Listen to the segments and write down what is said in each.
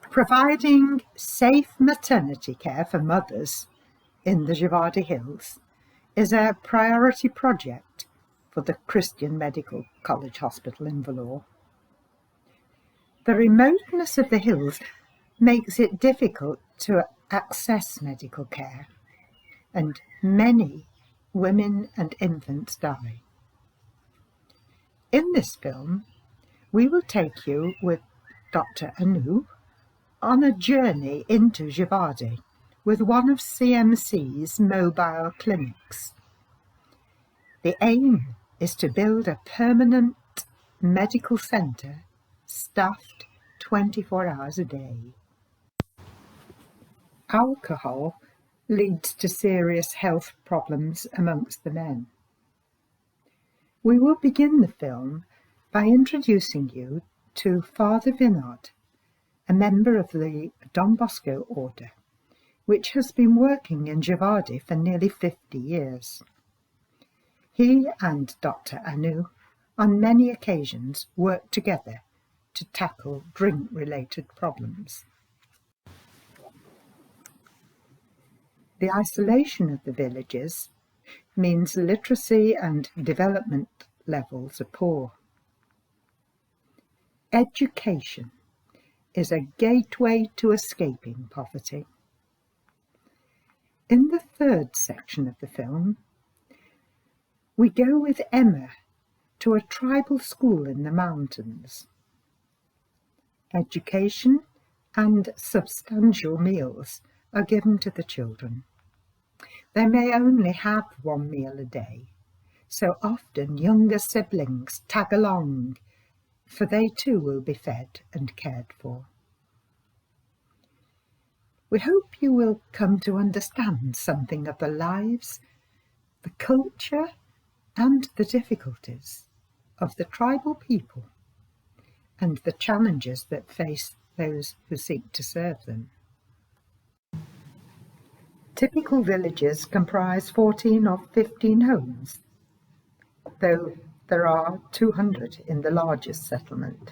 Providing safe maternity care for mothers in the Jawadhi Hills is a priority project for the Christian Medical College Hospital in Vellore. The remoteness of the hills makes it difficult to access medical care, and many women and infants die. In this film, we will take you with Dr. Anu on a journey into Jawadhi with one of CMC's mobile clinics. The aim is to build a permanent medical centre staffed 24 hours a day. Alcohol leads to serious health problems amongst the men. We will begin the film by introducing you to Father Vinod, a member of the Don Bosco Order, which has been working in Jawadhi for nearly 50 years. He and Dr. Anu, on many occasions, work together to tackle drink-related problems. The isolation of the villages means literacy and development levels are poor. Education is a gateway to escaping poverty. In the third section of the film, we go with Emma to a tribal school in the mountains. Education and substantial meals are given to the children. They may only have one meal a day, so often younger siblings tag along, for they too will be fed and cared for. We hope you will come to understand something of the lives, the culture, and the difficulties of the tribal people and the challenges that face those who seek to serve them. Typical villages comprise 14 or 15 homes, though there are 200 in the largest settlement.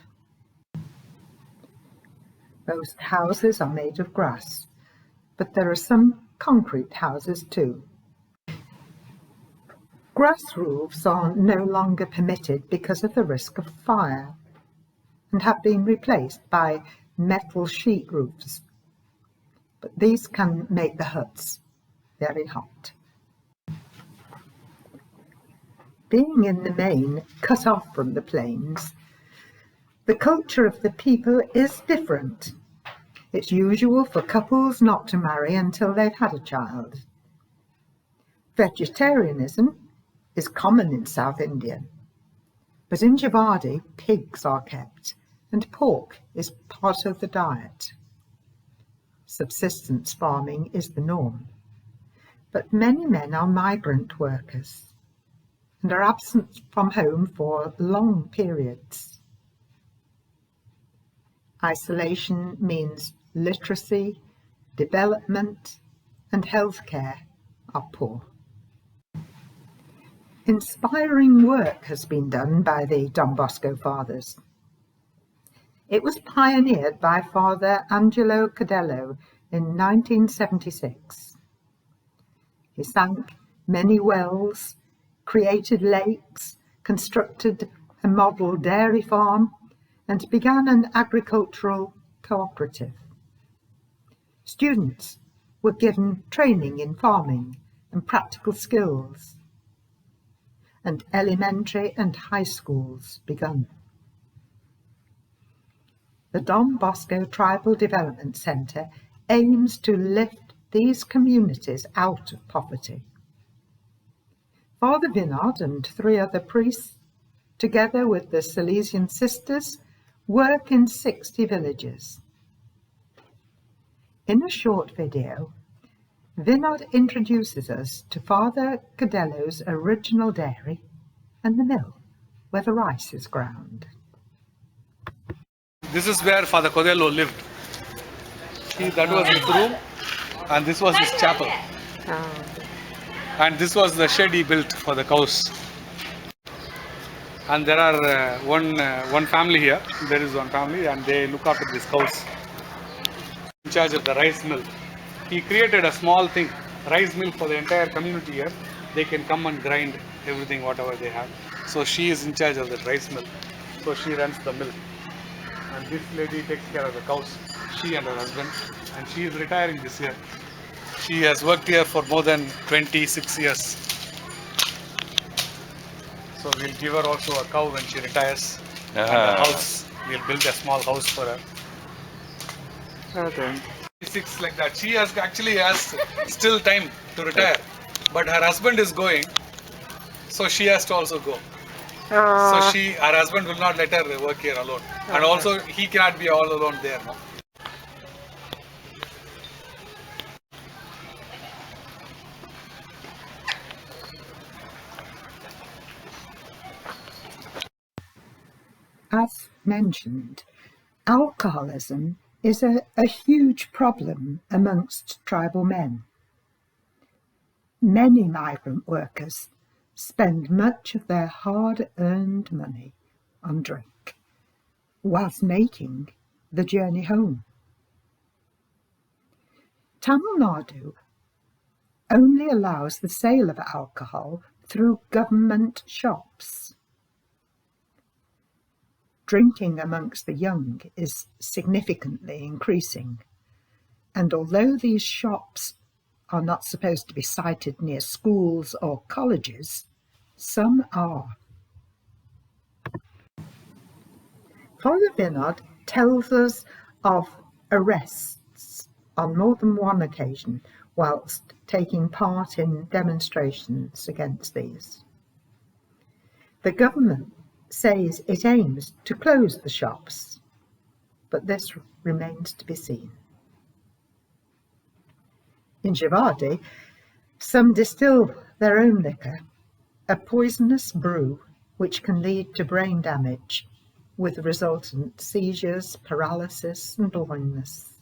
Most houses are made of grass, but there are some concrete houses too. Grass roofs are no longer permitted because of the risk of fire and have been replaced by metal sheet roofs, but these can make the huts very hot. Being in the main cut off from the plains, the culture of the people is different. It's usual for couples not to marry until they've had a child. Vegetarianism is common in South India, but in Jawadhi, pigs are kept and pork is part of the diet. Subsistence farming is the norm, but many men are migrant workers and are absent from home for long periods. Isolation means literacy, development, and healthcare are poor. Inspiring work has been done by the Don Bosco Fathers. It was pioneered by Father Angelo Cadello in 1976. He sank many wells, created lakes, constructed a model dairy farm, and began an agricultural cooperative. Students were given training in farming and practical skills, and elementary and high schools begun. The Don Bosco Tribal Development Centre aims to lift these communities out of poverty. Father Vinod and 3 other priests, together with the Salesian sisters, work in 60 villages. In a short video, Vinod introduces us to Father Cadello's original dairy and the mill where the rice is ground. This is where Father Cadello lived. See, that was his room and this was his chapel. And this was the shed he built for the cows. And there are one family here. There is one family and they look after these cows. in charge of the rice mill. He created a small thing, rice mill for the entire community here. They can come and grind everything, whatever they have. So she is in charge of the rice mill. So she runs the mill. And this lady takes care of the cows, she and her husband. And she is retiring this year. She has worked here for more than 26 years. So we'll give her also a cow when she retires. And a house. We'll build a small house for her. Okay. 26 like that. She actually has still time to retire. But her husband is going. So she has to also go. So her husband will not let her work here alone. And also he cannot be all alone there. No? As mentioned, alcoholism is a huge problem amongst tribal men. Many migrant workers spend much of their hard-earned money on drink, whilst making the journey home. Tamil Nadu only allows the sale of alcohol through government shops. Drinking amongst the young is significantly increasing, and although these shops are not supposed to be sited near schools or colleges, some are. Father Vinod tells us of arrests on more than one occasion whilst taking part in demonstrations against these. The government says it aims to close the shops, but this remains to be seen. In Jawadhi, some distill their own liquor, a poisonous brew which can lead to brain damage with resultant seizures, paralysis and blindness.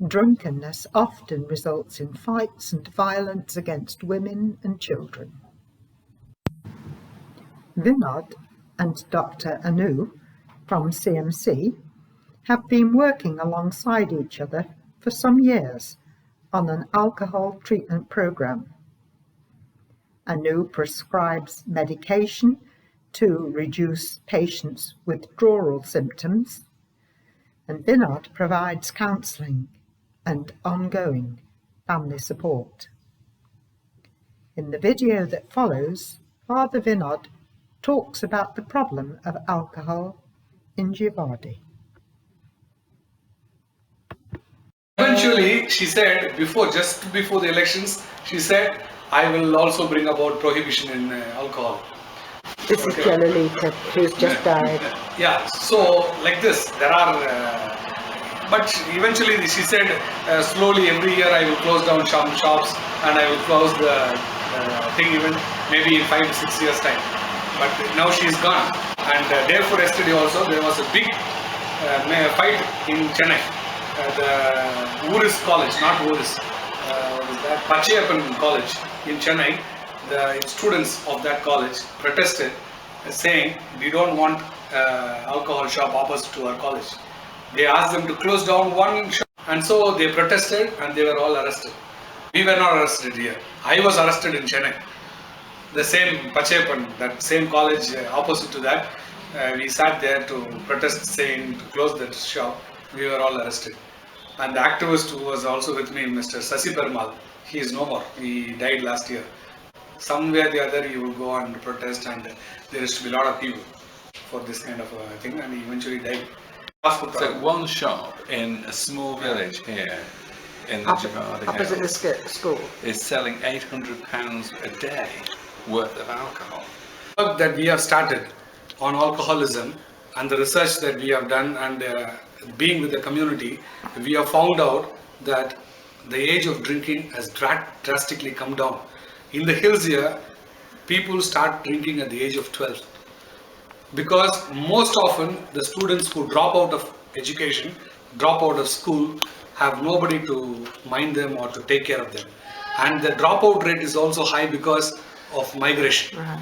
Drunkenness often results in fights and violence against women and children. Vinod and Dr. Anu from CMC have been working alongside each other for some years on an alcohol treatment program. Anu prescribes medication to reduce patients' withdrawal symptoms, and Vinod provides counselling and ongoing family support. In the video that follows, Father Vinod talks about the problem of alcohol in Jawadhi. Eventually, she said, just before the elections, she said, I will also bring about prohibition in alcohol. This is Jalalita, who's just died. Yeah, so like this, there are, but eventually she said, slowly every year I will close down some shops and I will close the thing even maybe in 5 to 6 years time. But now she is gone. And therefore yesterday also there was a big fight in Chennai. The Uris College, not Uris, what is that? Pachayappan College in Chennai. The students of that college protested saying we don't want alcohol shop opposite to our college. They asked them to close down one shop, and so they protested and they were all arrested. We were not arrested here. I was arrested in Chennai. The same Pachayappan, that same college opposite to that, we sat there to protest saying to close that shop. We were all arrested. And the activist who was also with me, Mr. Sasi Perumal, he is no more. He died last year. Somewhere or the other he will go and protest, and there is to be a lot of people for this kind of thing, and he eventually died. So one shop in a small village here in the Jawadhi Opposite Hills the school. is selling £800 a day worth of alcohol. The work that we have started on alcoholism and the research that we have done and being with the community, we have found out that the age of drinking has drastically come down. In the hills here, people start drinking at the age of 12. Because most often the students who drop out of education, drop out of school, have nobody to mind them or to take care of them. And the dropout rate is also high because of migration. Right.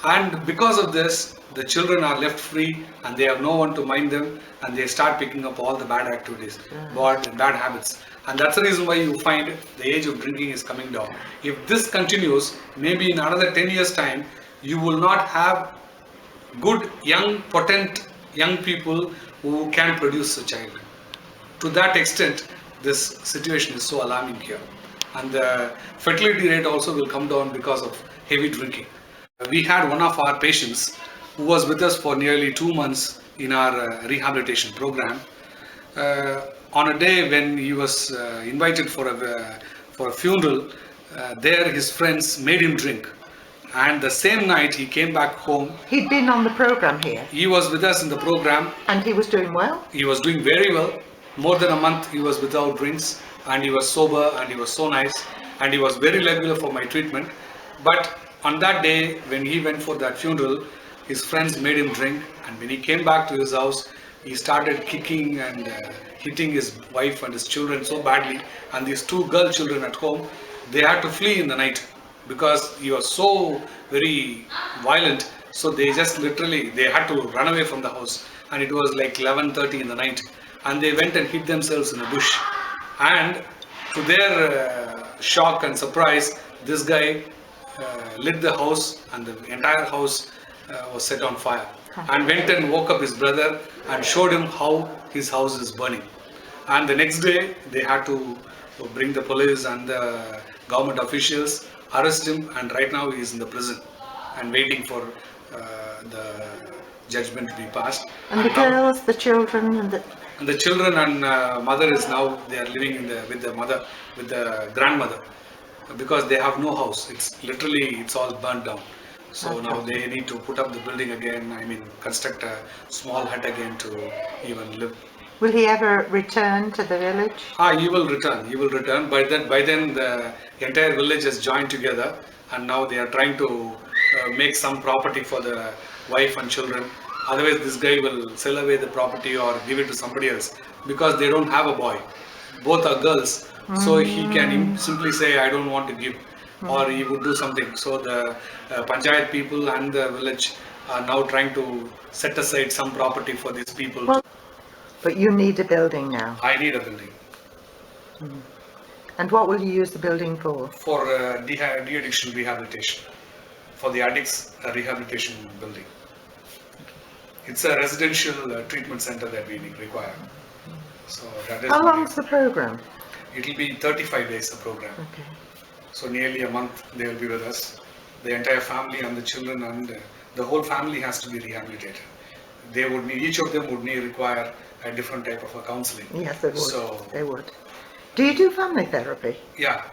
And because of this, the children are left free and they have no one to mind them, and they start picking up all the bad activities, bad habits. And that's the reason why you find the age of drinking is coming down. If this continues, maybe in another 10 years' time, you will not have good, young, potent young people who can produce a child. To that extent, this situation is so alarming here. And the fertility rate also will come down because of heavy drinking. We had one of our patients who was with us for nearly 2 months in our rehabilitation program. On a day when he was invited for a funeral, there his friends made him drink. And the same night he came back home. He'd been on the program here. He was with us in the program. And he was doing well? He was doing very well. More than a month he was without drinks, and he was sober, and he was so nice, and he was very regular for my treatment. But on that day when he went for that funeral, his friends made him drink, and when he came back to his house, he started kicking and hitting his wife and his children so badly, and these 2 girl children at home, they had to flee in the night because he was so very violent. So they just literally, they had to run away from the house, and it was like 11:30 in the night, and they went and hid themselves in a bush. And to their shock and surprise, this guy lit the house, and the entire house was set on fire, and went and woke up his brother and showed him how his house is burning. And the next day they had to bring the police and the government officials, arrest him, and right now he is in the prison and waiting for the judgment to be passed. And the girls, the children, and the children and mother is now, they are living with the mother, with the grandmother, because they have no house. It's literally, it's all burnt down. So now they need to put up the building again, construct a small hut again to even live. Will he ever return to the village? He will return. By then the entire village has joined together, and now they are trying to make some property for the wife and children. Otherwise this guy will sell away the property or give it to somebody else, because they don't have a boy. Both are girls. So he can simply say, I don't want to give, or he would do something. So the panchayat people and the village are now trying to set aside some property for these people. Well, but you need a building now. I need a building. And what will you use the building for? For de-addiction rehabilitation. For the addicts rehabilitation building. It's a residential treatment center that we require. So that is. How long is the program? It will be 35 days the program. Okay. So nearly a month they will be with us. The entire family and the children and the whole family has to be rehabilitated. They would need, each of them would require a different type of a counseling. Yes, they would. So, they would. Do you do family therapy? Yeah.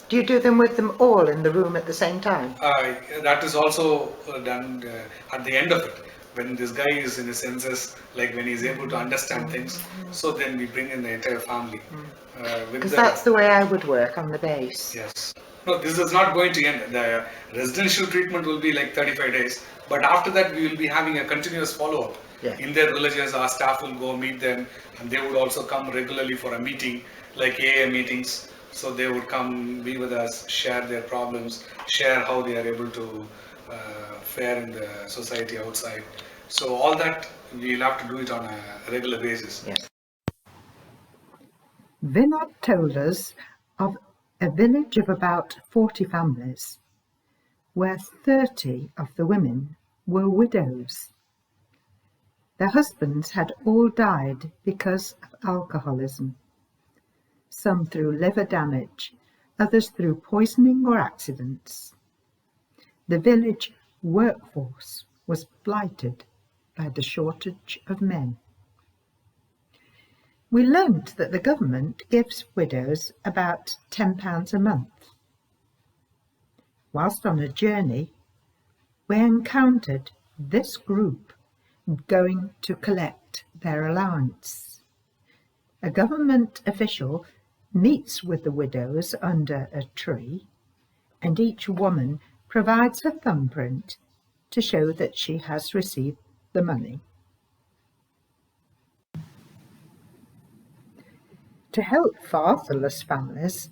Do you do them with them all in the room at the same time? That is also done at the end of it. When this guy is in his senses, like when he's able to understand things, so then we bring in the entire family. Because that's the way I would work on the base. Yes. No, this is not going to end. The residential treatment will be like 35 days, but after that we will be having a continuous follow-up. Yeah. In their villages, our staff will go meet them, and they would also come regularly for a meeting, like AA meetings. So they would come, be with us, share their problems, share how they are able to fare in the society outside. So all that, we'll have to do it on a regular basis. Yeah. Vinod told us of a village of about 40 families, where 30 of the women were widows. Their husbands had all died because of alcoholism, some through liver damage, others through poisoning or accidents. The village workforce was blighted by the shortage of men. We learned that the government gives widows about £10 a month. Whilst on a journey, we encountered this group going to collect their allowance. A government official meets with the widows under a tree, and each woman provides her thumbprint to show that she has received the money. To help fatherless families,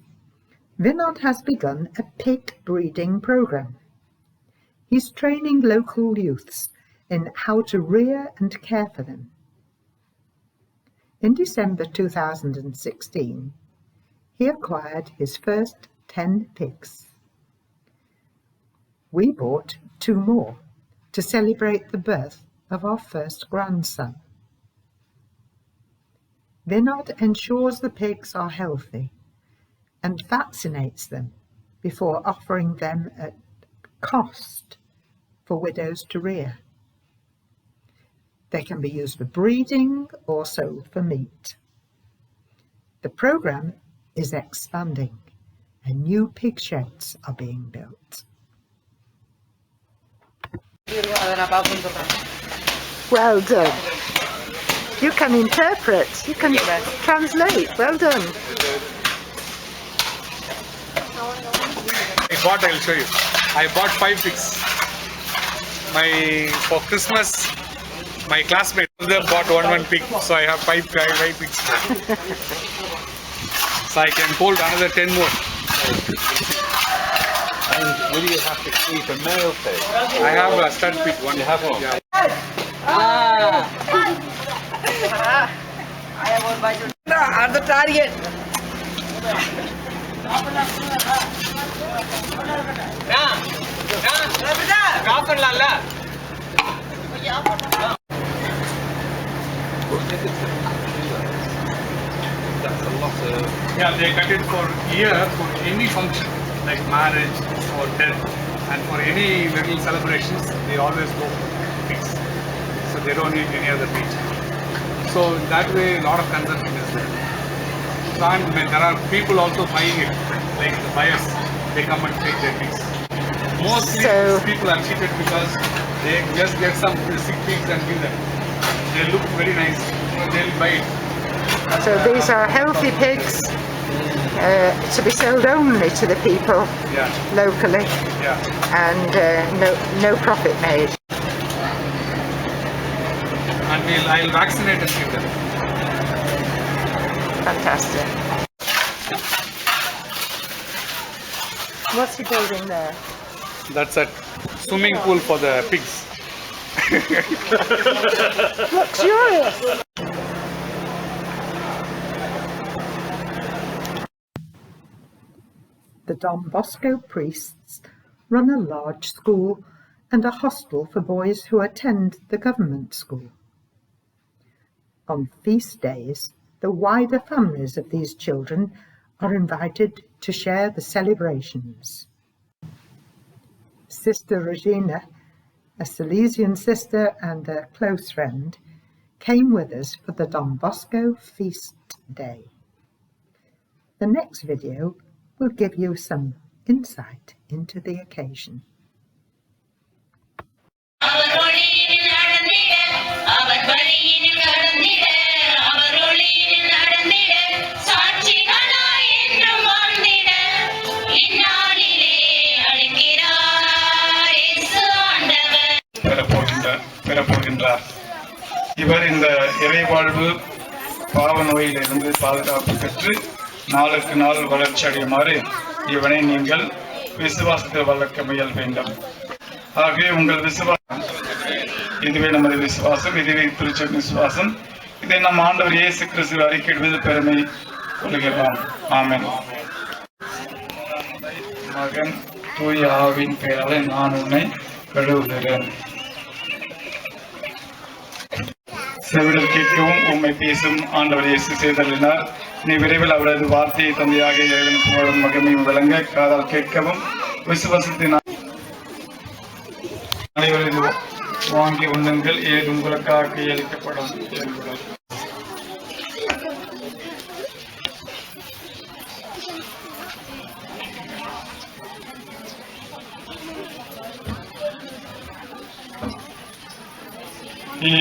Vinod has begun a pig breeding program. He's training local youths in how to rear and care for them. In December 2016, he acquired his first 10 pigs. We bought 2 more to celebrate the birth of our first grandson. Vinod ensures the pigs are healthy and vaccinates them before offering them at cost for widows to rear. They can be used for breeding or sold for meat. The programme is expanding and new pig sheds are being built. Well done. You can interpret, you can translate. Well done. I'll show you. I bought 5 pigs. For Christmas, my classmate bought one pig, so I have 5 pigs. So I can hold another 10 more. And will you have to keep a male pig? I have a stud pig. You have one? Yeah. At the target. Yeah, they cut it for year for any function like marriage or death, and for any little celebrations they always go for pigs. So they don't eat any other meat. So that way a lot of consumption is there. So there are people also buying it, like the buyers, they come and take their pigs. Mostly people are cheated because they just get some sick pigs and give them. They look very nice, so they'll buy it. So these are healthy pigs to be sold only to the people locally, and no profit made. And I'll vaccinate and give them. Fantastic. What's he building there? That's a swimming pool for the pigs. Luxurious. The Don Bosco priests run a large school and a hostel for boys who attend the government school. On feast days, the wider families of these children are invited to share the celebrations. Sister Regina, a Salesian sister and a close friend, came with us for the Don Bosco feast day. The next video will give you some insight into the occasion. பெறப்போகின்றார். இவர் இந்த இறைவாழ்வு பாவ நோயிலிருந்து பாதுகாப்பு பெற்று நாளுக்கு நாள் வளர்ச்சி அடையுமாறு இவனை நீங்கள் விசுவாசத்தில் வளர்க்க முயல் வேண்டும். ஆகவே உங்கள் விசுவாசம், இதுவே நமது விசுவாசம், இதுவே திருச்சபை விசுவாசம். இதை நம் ஆண்டவர் இயேசு கிறிஸ்து அறிக்கையிடுவது பெருமை கொள்கிறோம். ஆமென். மகன் தூய ஆவியின் பெயராலே நான் உன்னை கழுவுகிறேன். செவிடர் கேட்கவும் உம்மை பேசும் ஆண்டவர் இயேசு செய்தலினார். நீ விரைவில் அவரது வார்த்தையை தந்தையாக இறைவன் புகழும் மகிமையும் விளங்க காதால் கேட்கவும் விசுவாசத்தின் அனைவரும் வாங்கி உண்ணுங்கள், ஏது உங்களுக்காக கையளிக்கப்படும்.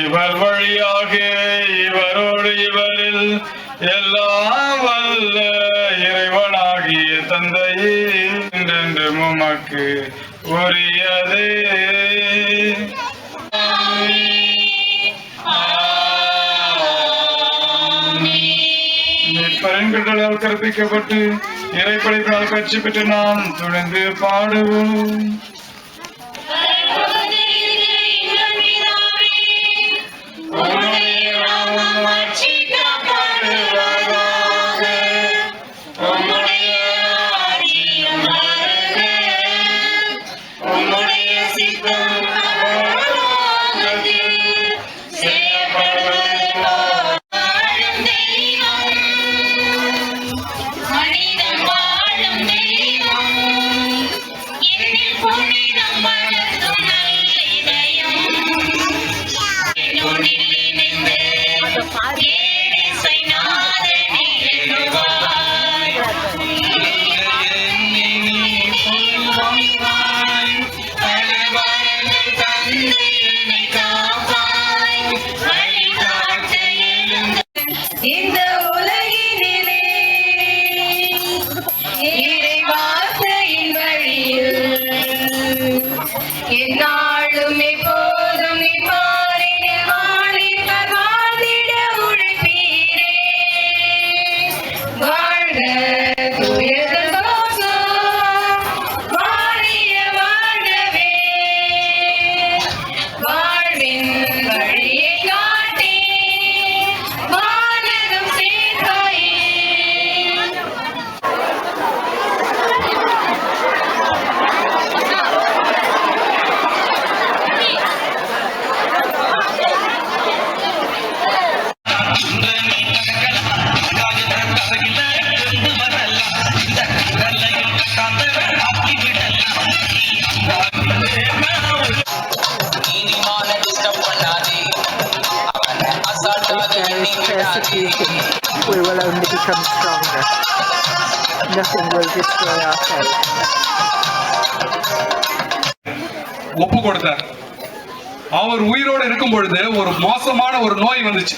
இவர் வழியாக இவரோடு இவரில் எல்லாம் வல்ல இறைவனாகிய தந்தையே என்றென்று உமக்கு உரியதே. பெருங்கடலால் கற்பிக்கப்பட்டு இறைப்படைப்பினால் கட்சி பெற்று நாம் துணிந்து பாடுவோம். என்னாலுமே போதும் பாரினில் வாழிப்பர் வாழ்ந்திட உழைப்பீரே வாழ்க துயர்கள் வாழிய வாழ்கவே வாழ்வின் வழியை காட்டி வானகம் சேர்க்காயே We will only become stronger. Nothing will destroy our faith. ஒப்பு கொடுத்தார். அவர் உயிரோடு இருக்கும் பொழுது ஒரு மோசமான ஒரு நோய் வந்துச்சு.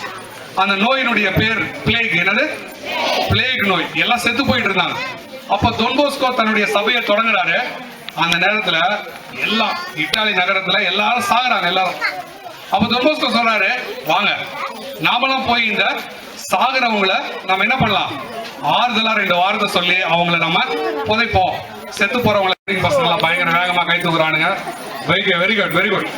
அந்த நோயினுடைய பேர் பிளேக். என்னது? பிளேக் நோய். எல்லாம் செத்து போயிட்டு இருந்தாங்க. அப்ப தொன்போஸ்கோ தன்னுடைய சபையை தொடங்குறாரு. அந்த நேரத்துல எல்லாம் இத்தாலி நகரத்துல எல்லாரும் சாகுறாங்க எல்லாரும். அப்ப தொன்போஸ்கோ சொல்றாரு, வாங்க நாமெல்லாம் போய் இந்த சாகுறவங்களை நம்ம என்ன பண்ணலாம், ஆறுதலா 2 வாரத்தை சொல்லி அவங்களை நம்ம புதைப்போம். செத்து போறவங்களை பசங்க எல்லாம் பயங்கர வேகமா கை தூக்குறானுங்க. Very good very good.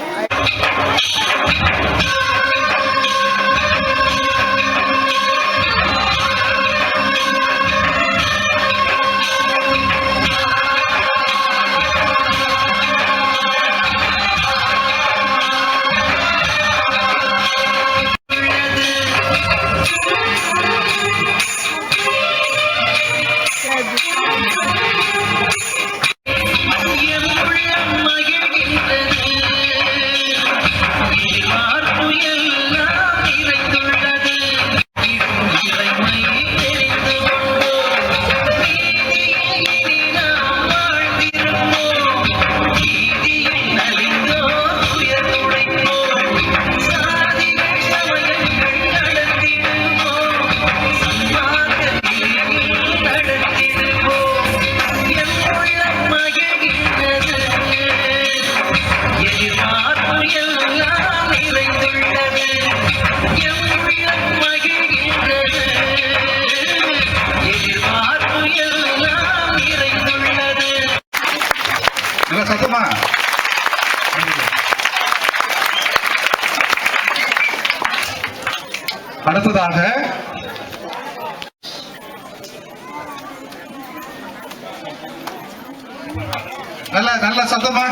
சத்தமா அடுத்ததாக நல்ல சத்தமா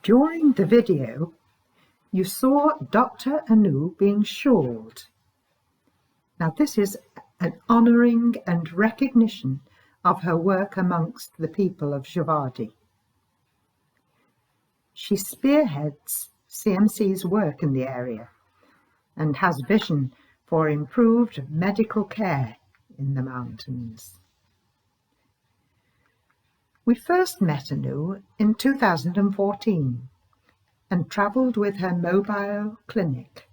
During the video, you saw Dr. Anu being shawled. Now this is an honouring and recognition of her work amongst the people of Jawadhi. She spearheads CMC's work in the area and has vision for improved medical care in the mountains. We first met Anu in 2014 and travelled with her mobile clinic.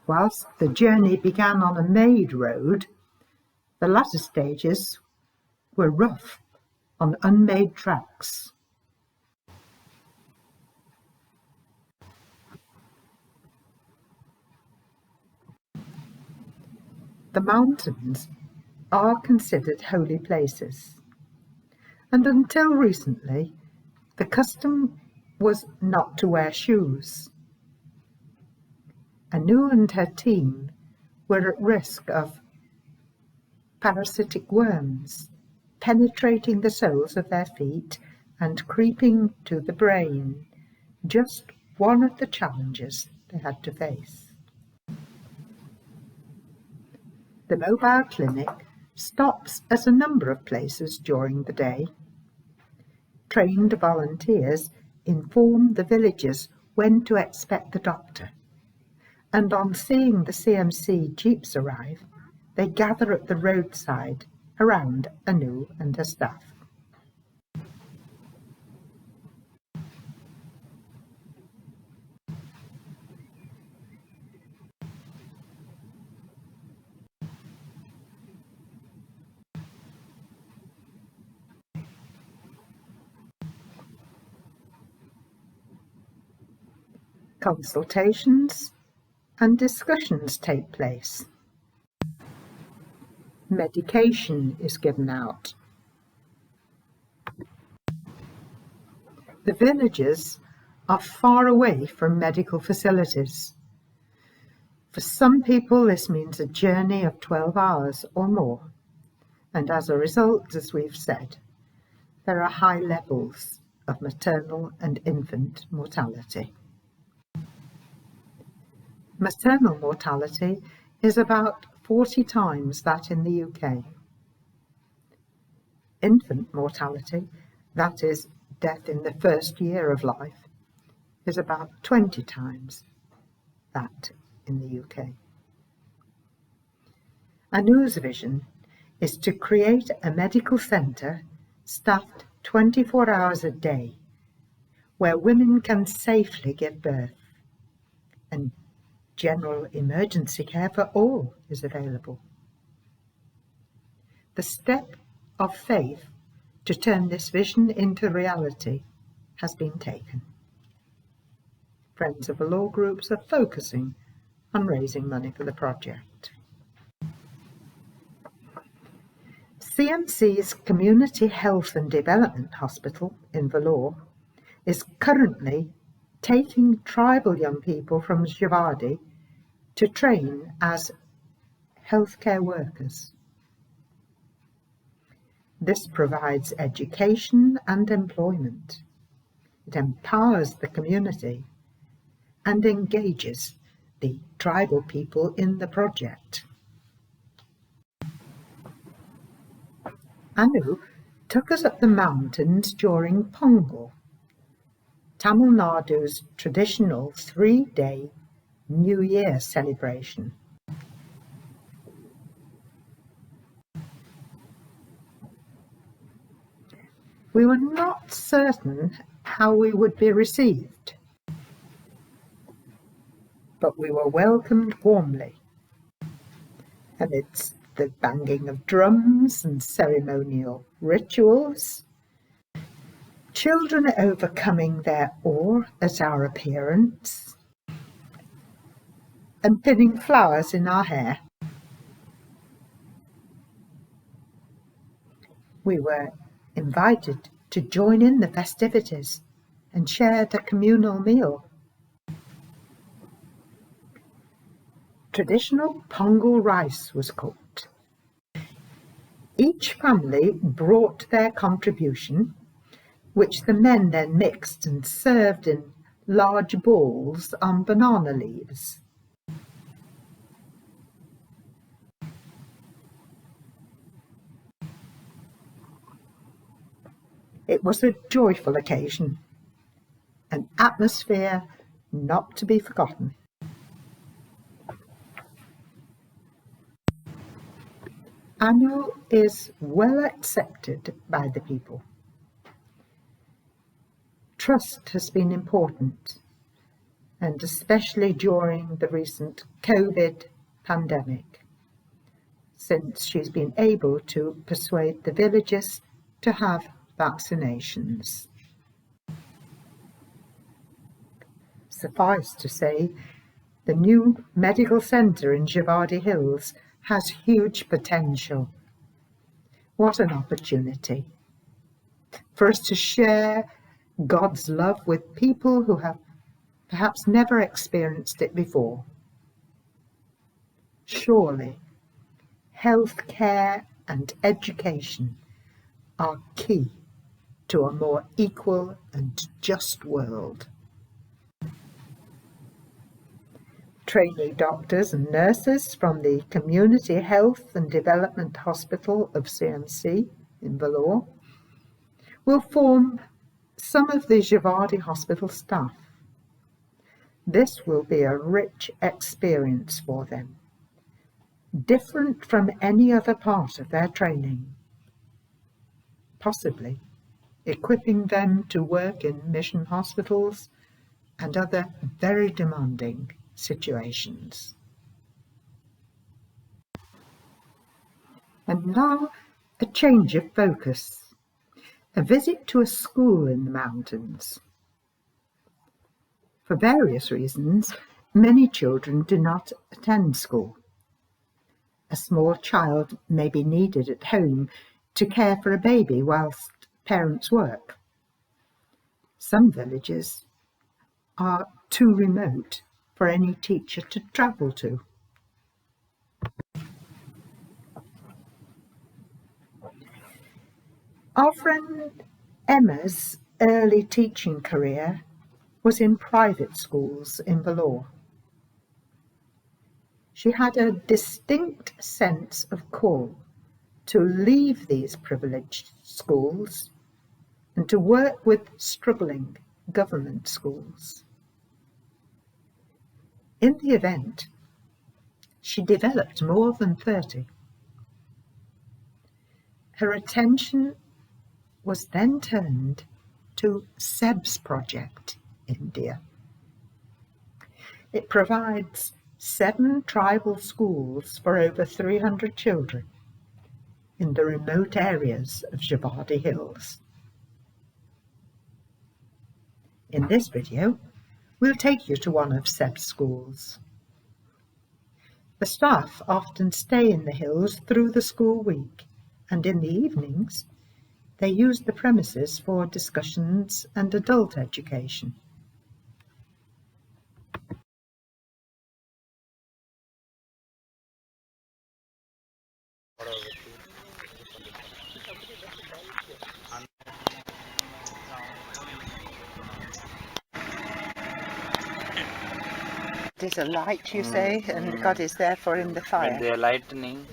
Whilst the journey began on a made road, the latter stages were rough on unmade tracks. The mountains are considered holy places, and until recently the custom was not to wear shoes. Anu and her team were at risk of parasitic worms penetrating the soles of their feet and creeping to the brain, just one of the challenges they had to face. The mobile clinic stops at a number of places during the day. Trained volunteers inform the villagers when to expect the doctor, and on seeing the CMC jeeps arrive, they gather at the roadside around Anu and her staff. Consultations and discussions take place. Medication is given out. The villagers are far away from medical facilities. For some people, this means a journey of 12 hours or more, and as a result, as we've said, there are high levels of maternal and infant mortality. Maternal mortality is about 40 times that in the UK. Infant mortality, that is, death in the first year of life, is about 20 times that in the UK. Anu's vision is to create a medical centre staffed 24 hours a day where women can safely give birth, and general emergency care for all is available. The step of faith to turn this vision into reality has been taken. Friends of Vellore groups are focusing on raising money for the project. CMC's Community Health and Development Hospital in Vellore is currently taking tribal young people from Jawadhi to train as healthcare workers. This provides education and employment. It empowers the community and engages the tribal people in the project. Anu took us up the mountains during Pongal, Tamil Nadu's traditional 3-day New Year celebration. We were not certain how we would be received. but we were welcomed warmly. Amidst the banging of drums and ceremonial rituals, children overcoming their awe at our appearance, and pinning flowers in our hair. We were invited to join in the festivities and share the communal meal. Traditional pongal rice was cooked. Each family brought their contribution, which the men then mixed and served in large balls on banana leaves. It was a joyful occasion, an atmosphere not to be forgotten. Annual is well accepted by the people. Trust has been important, and especially during the recent COVID pandemic, since she's been able to persuade the villagers to have vaccinations. Suffice to say, the new medical centre in Jawadhi Hills has huge potential. What an opportunity for us to share God's love with people who have perhaps never experienced it before. Surely, health care and education are key to a more equal and just world. Trainee doctors and nurses from the Community Health and Development Hospital of CMC in Vellore will form some of the Jawadhi Hospital staff. This will be a rich experience for them, different from any other part of their training, possibly equipping them to work in mission hospitals and other very demanding situations. And now a change of focus, a visit to a school in the mountains. For various reasons, many children do not attend school. A small child may be needed at home to care for a baby whilst parents work. Some villages are too remote for any teacher to travel to. Our friend Emma's early teaching career was in private schools in Vellore. She had a distinct sense of call to leave these privileged schools and to work with struggling government schools. In the event, she developed more than 30. Her attention was then turned to SEB's project, India. It provides 7 tribal schools for over 300 children in the remote areas of Jawadhi Hills. In this video, we'll take you to one of SEB's schools. The staff often stay in the hills through the school week, and in the evenings, they use the premises for discussions and adult education. There's a light, you say, and God is there for in the fire. When they are lightning,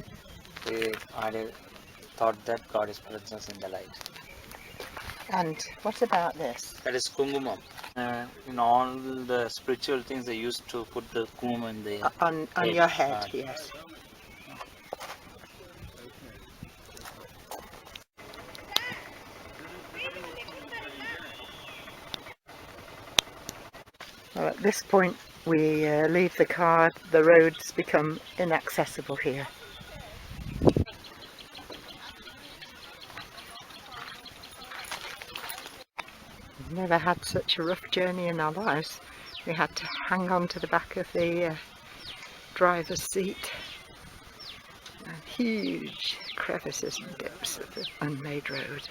I thought that God is present in the light. And what about this? That is kumkumam. In all the spiritual things, they used to put the kumkumam in the On your head, yes. Well, at this point, we leave the car, the roads become inaccessible here. We've never had such a rough journey in our lives. We had to hang on to the back of the driver's seat. And huge crevices and dips of the unmade road.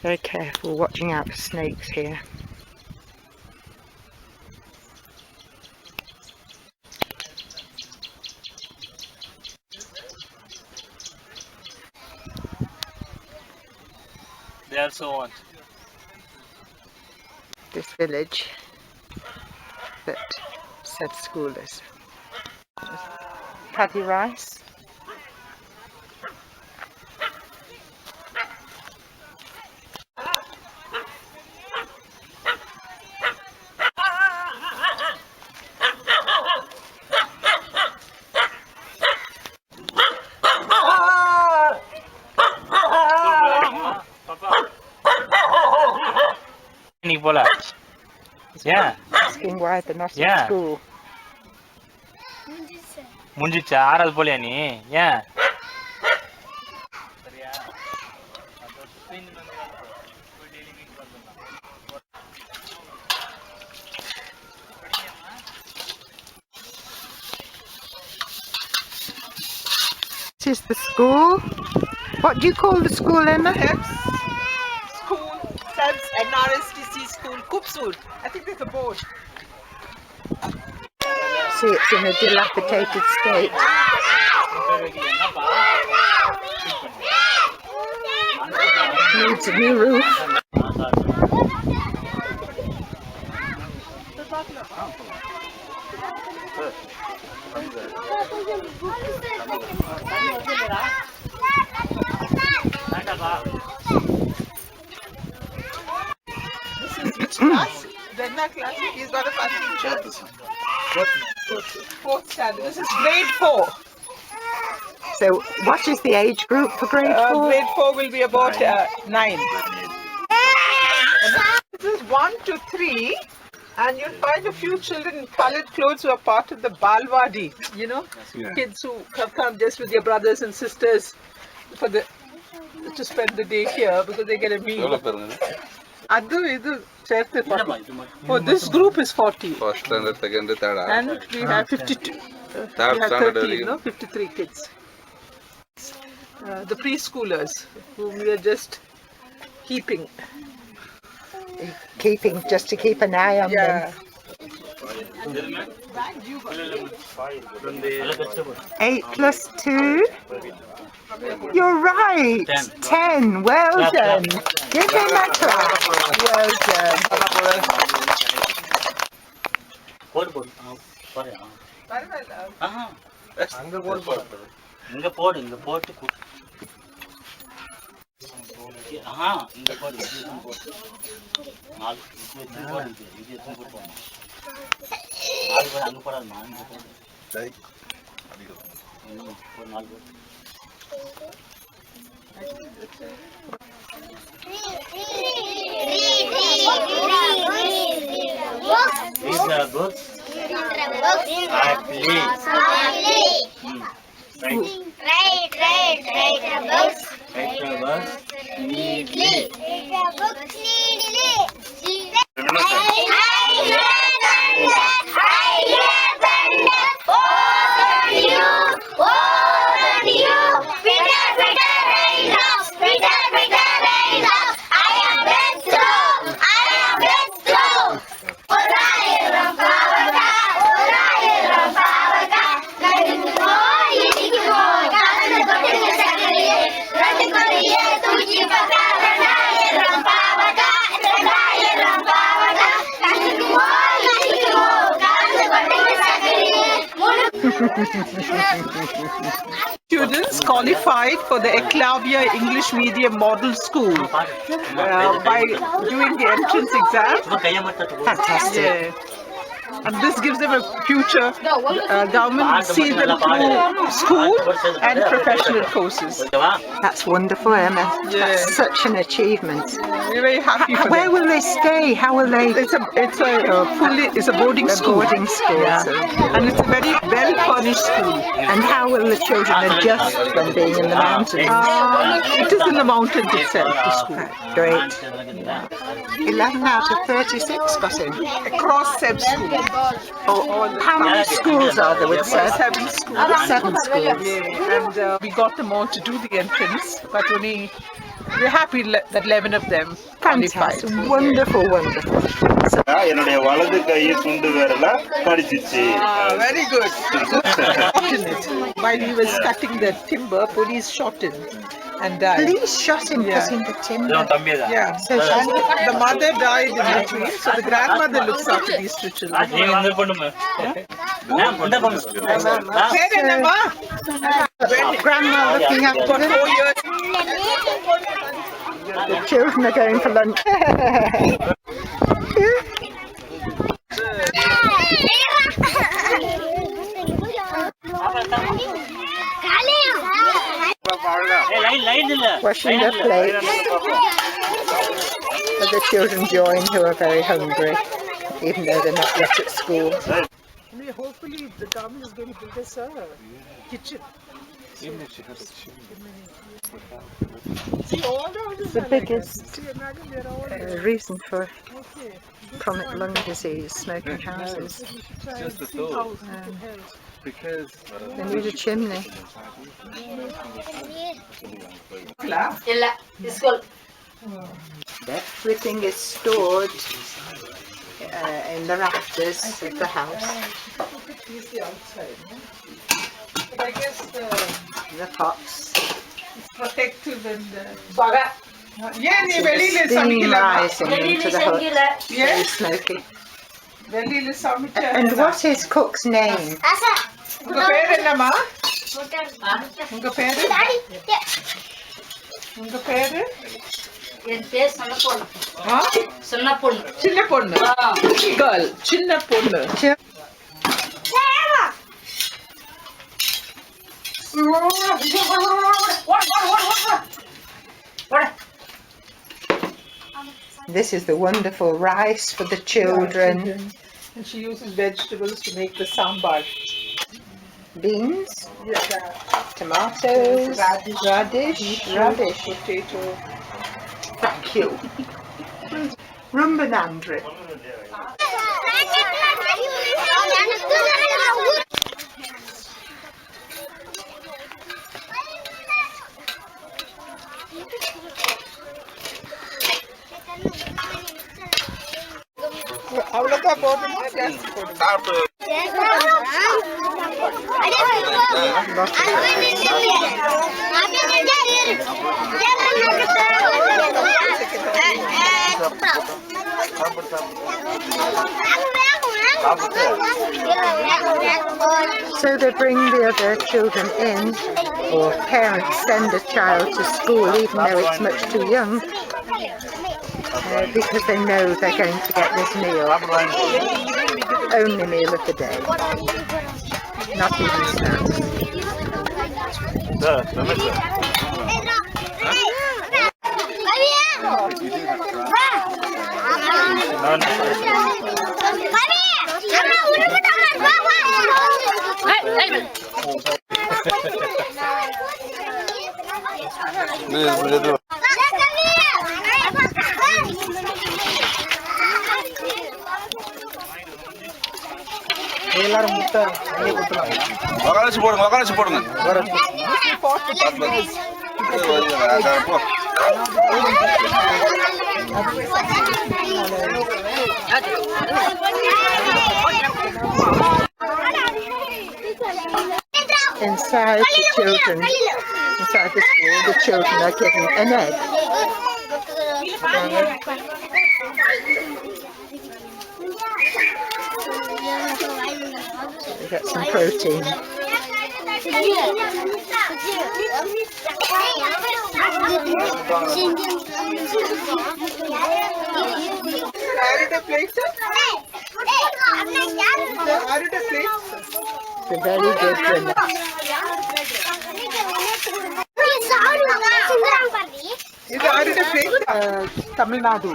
Very careful, watching out for snakes here. They also want This village that said school is. Paddy rice. Yeah. Asking why they're not Yeah. in school. முடிஞ்சிச்சா ஆறாவது போலியா நீ ஏன் This is the school. What do you call the school, Emma? School, SEBS, NRSTC school, Kupsur. I think there's a board. See, it's in a dilapidated state. Needs a new roof. This is which class? Renna class. He's got a first teacher. Fourth standard. This is grade 4. So, what is the age group for grade 4? Grade 4 will be about 9. This is 1 to 3. And you'll find a few children in colored clothes who are part of the Balwadi, you know, kids who have come just with their brothers and sisters to spend the day here because they get a meal. Oh, this group is 40. First standard, second, third. And we have 52. Third We have standard 30, no? 53 kids. The preschoolers whom we are just keeping. Just to keep an eye on them. 8 plus 2? You're right! 10. Well done. Give him a clap. Well done. These are books. I play. Write the books. Neatly. Students qualified for the Eklavya English Medium Model School by doing the entrance exam. Fantastic. Yeah. And this gives them a future. Government see them through school and professional courses. That's wonderful, Emma. Yeah. That's such an achievement. We're very happy for Where them. will they stay? How will they? It's a boarding school. Boarding school. Yeah. So- And it's a very well furnished school. And how will the children adjust from being in the mountains? It is in the mountains itself, the school. Great. 11 out of 36 got in. Across Seb School. How many schools are there with Seb? 7 schools. 7 schools. Yeah, and we got them all to do the entrance, but only we're happy that 11 of them qualified. Fantastic. Wonderful, wonderful. என்னுடைய வலது கையை சுண்டு விரல கடிச்சிச்சு. Very good. While he was cutting the timber, police shot him and died. Police shot him because Yeah. in the timber. Yeah. So And the mother died in between, so the grandmother looks after these 2 children. Grandma looking after For them. 4 years. The children are going for lunch. Washing their plates. Other children join who are very hungry, even though they're not yet at school. Hopefully the government is going to build us a kitchen. See, all the houses The are like biggest that. See, imagine they're all reason for okay. chronic lung disease, smoking houses. Just the thought. Because They need a chimney. Everything is stored in the rafters of the house. He's the outside. No? But I guess The pots. it's protective and. Yeah, So the steam rising into the hut. Very Yes, smoky. Velila Samita. And what is cook's name? Unga per ennama? Unga per? Unga per? Huh? Chinna ponnu. Girl. Chinna ponnu. This is the wonderful rice for the children. And she uses vegetables to make the sambar. Beans, Yeah, tomatoes, radish, radish. potato. Thank you. Rumbanandri. அவ்வளோதான் போதுமா ஜாஸ்தி போடுமா So they bring the other children in, or parents send a child to school even though it's much too young, because they know they're going to get this meal. Only meal of the day. Not even snacks. எல்லாரும் முட்டை உக்காரச்சு போடுங்க உக்காரச்சு போடுங்க போ. Inside the children, inside the school, the children are given an egg. They get some protein. Saturday place? added a plate. It's a very good dinner. Is added a plate? Tamil Nadu.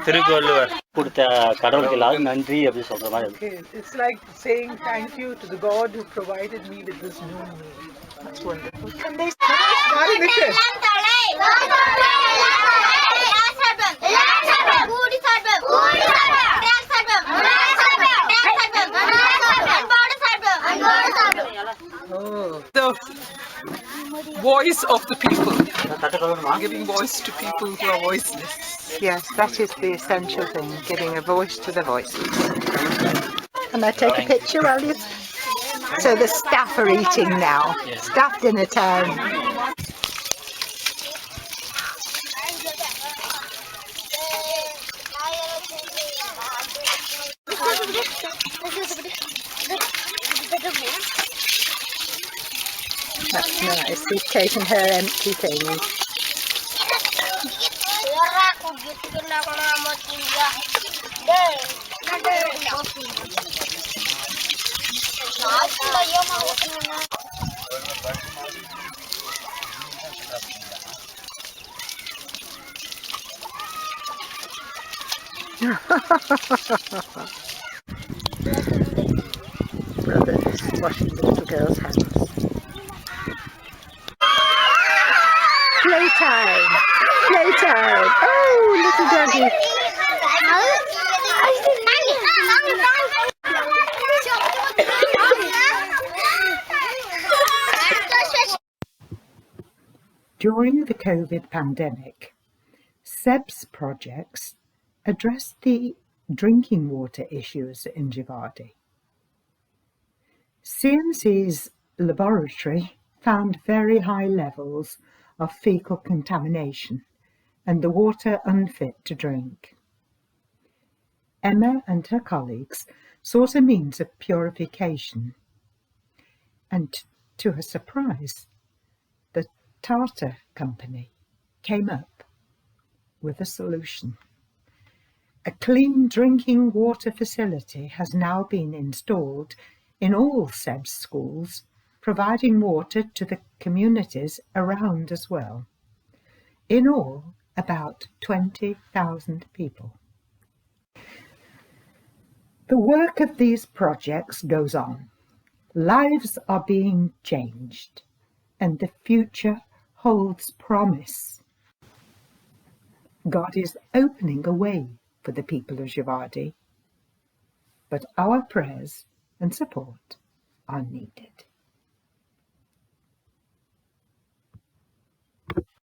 திருக்குவள்ளுவர் கொடுத்த கடவுளுக்கு எல்லாரும் நன்றி அப்படி சொல்ற மாதிரி இருக்கு. Okay, it's like saying thank you to the God who provided me with this new meal. That's wonderful. The voice of the people. Giving voice to people who are voiceless. Yes, that is the essential thing, giving a voice to the voiceless. Can I take a picture, Alice? So the staff are eating now. Staff dinner time. That's nice. She's taken her empty things. Brother's washing the little girl's hands. Playtime! Playtime! Oh, little doggy! During the COVID pandemic, SEB's projects addressed the drinking water issues in Jawadhi. CMC's laboratory found very high levels of fecal contamination and the water unfit to drink. Emma and her colleagues sought a means of purification, and to her surprise, the Tata company came up with a solution. A clean drinking water facility has now been installed in all SEB's schools, providing water to the communities around as well. In all, about 20,000 people. The work of these projects goes on. Lives are being changed, and the future holds promise. God is opening a way for the people of Jawadhi, but our prayers and support are needed.